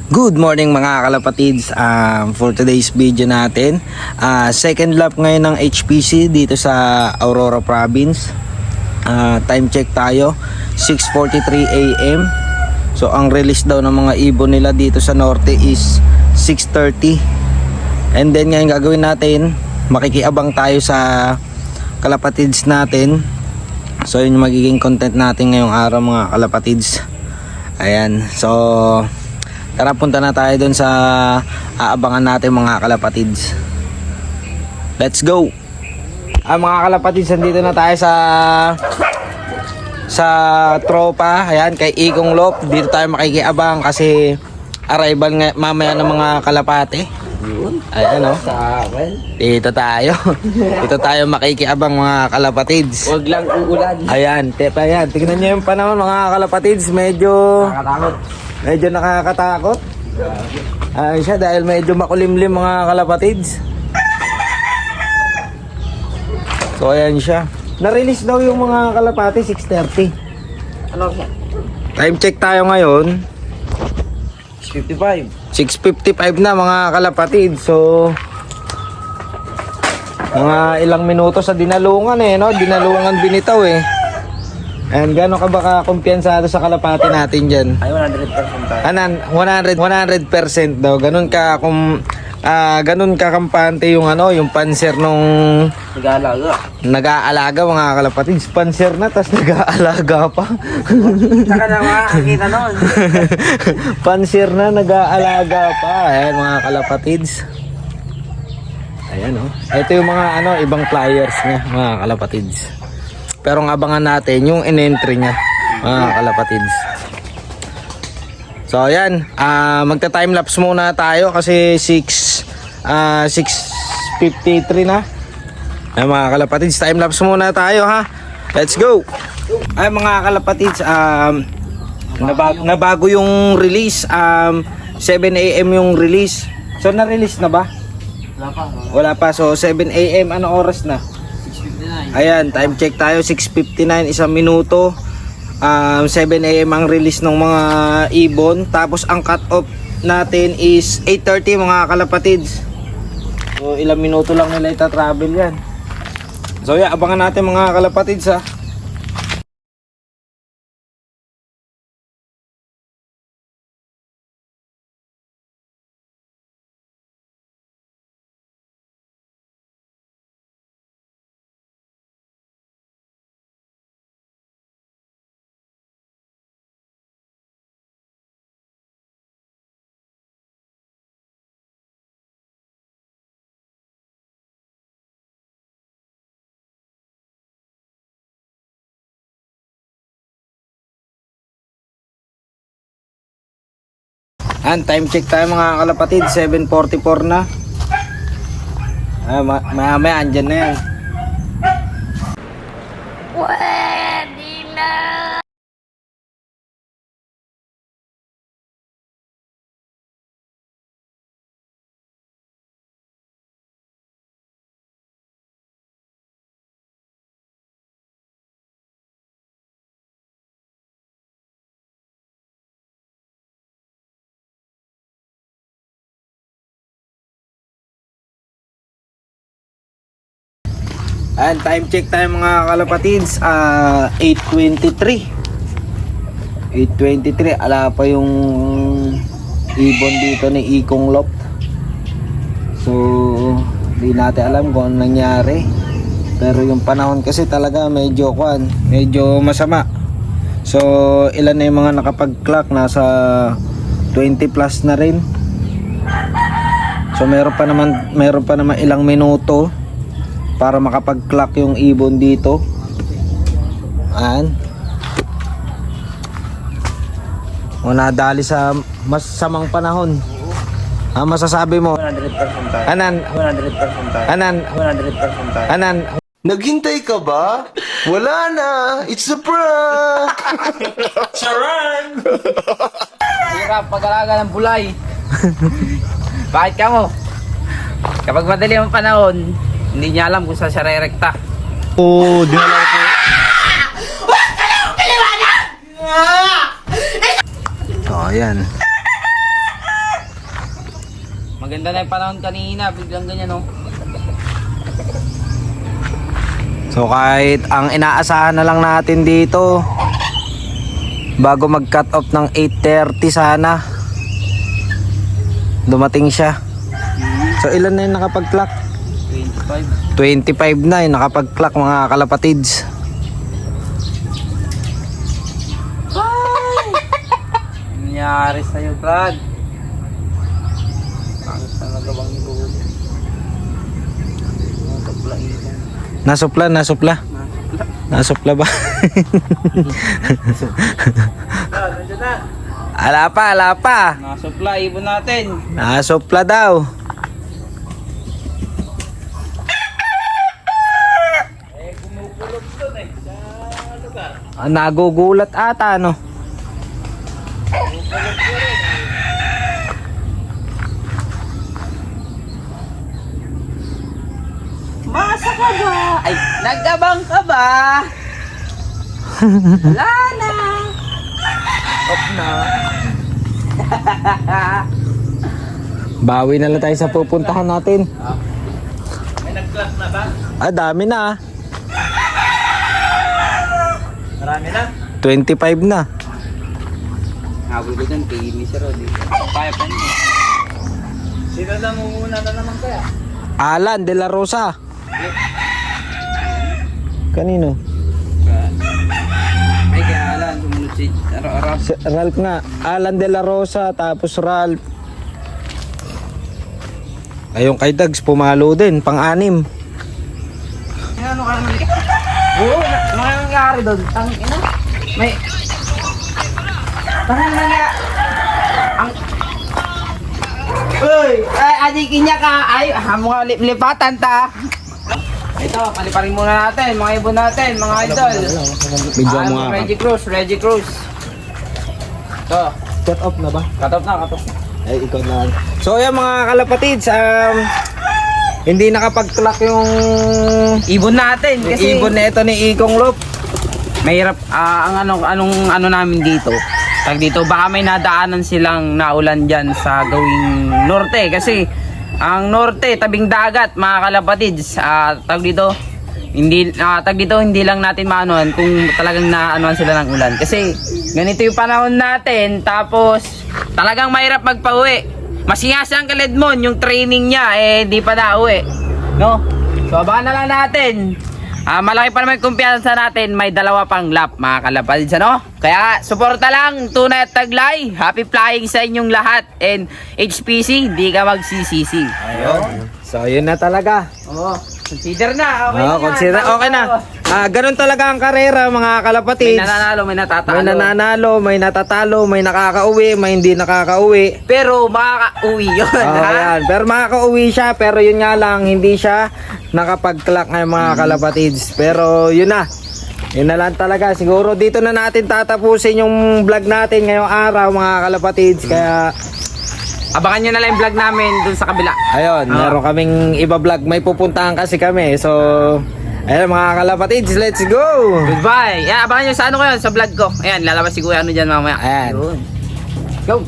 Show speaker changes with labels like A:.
A: Good morning mga kalapatids. For today's video natin, second lap ngayon ng HPC dito sa Aurora Province. Time check tayo, 6:43 AM. So ang release daw ng mga ibon nila dito sa norte is 6:30. And then ngayon gagawin natin, makikiabang tayo sa kalapatids natin. So yun yung magiging content natin ngayong araw mga kalapatids. Ayan, so tara, punta na tayo dun sa aabangan natin mga kalapatids. Let's go! Mga kalapatids, nandito na tayo sa tropa. Ayan, kay Ikong Lop. Dito tayo makikiabang kasi arrival mamaya ng mga kalapate. Ayan o. Dito tayo. Dito tayo makikiabang mga kalapatids.
B: Huwag lang uulan.
A: Ayan, ayan. Tignan nyo yung panahon mga kalapatids. Medyo nakakatakot. Ayun siya dahil medyo makulimlim mga kalapatids. So ayan siya. Na-release daw yung mga kalapati 6:30.
B: Ano siya?
A: Time check tayo ngayon.
B: 55.
A: 6:55 na mga kalapatid. So mga ilang minuto sa dinalungan no? Dinalungan binitaw And gano'n ka ba ka-kumpiyansado sa kalapati natin dyan?
B: Ay, 100% tayo.
A: Anan, 100% daw. Ganun ka kampante yung yung panser nung nag-aalaga mga kalapatids. Panser na, tas nag-aalaga pa.
B: Saka na makakakita nun.
A: Panser na, nag-aalaga pa. Ayan mga kalapatids. Ayan Ito yung mga ibang flyers niya mga kalapatids. Pero ang abangan natin yung in-entry niya mga kalapatids. So ayan, magta-timelapse muna tayo kasi 6:53 na. Ay mga kalapatids, timelapse muna tayo ha. Let's go. Ay mga kalapatids, nabago yung release. 7 AM yung release. So na-release na ba? Wala pa. So 7 AM, ano oras na?
B: 6:59.
A: Ayan, time check tayo, 6:59, isang minuto. 7 AM ang release ng mga ibon. Tapos ang cut off natin is 8:30 mga kalapatids. So ilang minuto lang nila ita-travel yan. So yeah, abangan natin mga kalapatids ha. And time check tayo mga kalapatid, 7:44 na. Maya andyan na yan.
C: Pwede na.
A: And time check tayo mga kalapatids, 8:23. 8:23, ala pa yung ibon dito ni Ikong Lop. So di natin alam kung anong nangyari. Pero yung panahon kasi talaga medyo masama. So ilan na yung mga nakapag-clock, nasa 20 plus na rin. So meron pa naman ilang minuto para makapag-clock yung ibon dito. Ayan. Nadali sa masamang panahon. Masasabi mo?
B: 100% tayo.
A: Anan?
B: 100% tayo.
A: Anan?
B: 100% tayo.
A: Anan?
D: Naghintay ka ba? Wala na! It's a prank!
B: Charan! Hirap pag-alaga ng bulay. Bakit ka mo? Kapag madali ang panahon, hindi niya alam kung saan siya re-rekta.
A: Dinala ko ayan.
B: Maganda na yung panahon kanina, biglang ganyan, no?
A: So kahit ang inaasahan na lang natin dito bago mag-cut off ng 8:30 sana dumating siya. So ilan na yung nakapag-clock?
B: 25.
A: 25 na yung nakapag-clock mga kalapatids.
B: Nangyari sa'yo, Brad. Bakit na nagawang gulo?
A: Nasupla ba?
B: Nandiyan na.
A: Ala pa.
B: Nasupla, ibon natin.
A: Nasupla daw.
B: Kumukulog doon sa lugar.
A: Nagugulat ata no.
B: Masa ka ba? Ay, nagabang ka ba? Wala na. Off na.
A: Bawi na lang tayo sa pupuntahan natin.
B: May nag-clap na ba?
A: Dami na ah.
B: Marami na.
A: 25 na.
B: Habol ko dyan, tingin ni Sir Rodi. Kaya pa niyo. Sino na muna na naman kaya?
A: Alan de la Rosa. Kanino?
B: Ay, kaya Alan, sumunod si Arap.
A: Si Ralph nga. Alan de la Rosa tapos Ralph. Ayong kay Dags pumalo din, pang-anim.
B: Ano ka naman? Oo, nangyari doon. Ina. May... Ang... Uy! Ay, adikin niya ka! Ay, mga lipatan ta! Ito, paliparin muna natin, mga ibon natin, mga idol.
A: Video mo nga.
B: Reggie Cruz. Ito,
A: Cut off na ba?
B: cut off na.
A: Ay, ikaw na. So, ayan mga kalapatids, hindi nakapag-clock yung
B: Ibon natin kasi...
A: ibon na ito ni Ikong Lop.
B: Mahirap, anong namin dito. Tag dito, baka may nadaanan silang naulan dyan sa gawing norte. Kasi, ang norte, tabing dagat, mga kalapatids. Tag dito, hindi lang natin maanoan kung talagang naanoan sila ng ulan. Kasi, ganito yung panahon natin, tapos, talagang mahirap magpa-uwi. Masingas ang Kaledmon, yung training niya, di pa na-uwi. No? So, abangan na lang natin. Malaki pa naman kumpiyansa natin, may 2 pang lap, mga kalapatids, ano? Kaya, suporta lang, tunay at taglay. Happy flying sa inyong lahat. And, HPC, di ka magsisisi.
A: Ayun. So, yun na talaga.
B: Oo, consider na. Okay na.
A: Consider, okay na. Ganun talaga ang karera, mga
B: May
A: kalapatids.
B: nananalo, may natatalo.
A: May nananalo, may natatalo, may nakakauwi, may hindi nakakauwi.
B: Pero, makaka-uwi yun, ha?
A: Ayan. Pero makakauwi siya, pero yun nga lang, hindi siya nakapag-clock ngayon mga kalapatids. Pero yun na. Yun na lang talaga. Siguro dito na natin tatapusin yung vlog natin ngayong araw mga kalapatids. Kaya
B: Abangan nyo na lang yung vlog namin dun sa kabila.
A: ayun, meron kaming iba vlog. May pupuntahan kasi kami. So, ayun mga kalapatids, let's go!
B: Goodbye. Yan, abangan nyo sa ano ko yun, sa vlog ko. Ayan, lalabas si Kuya ano dyan mamaya.
A: Ayan.
B: Yun. Go!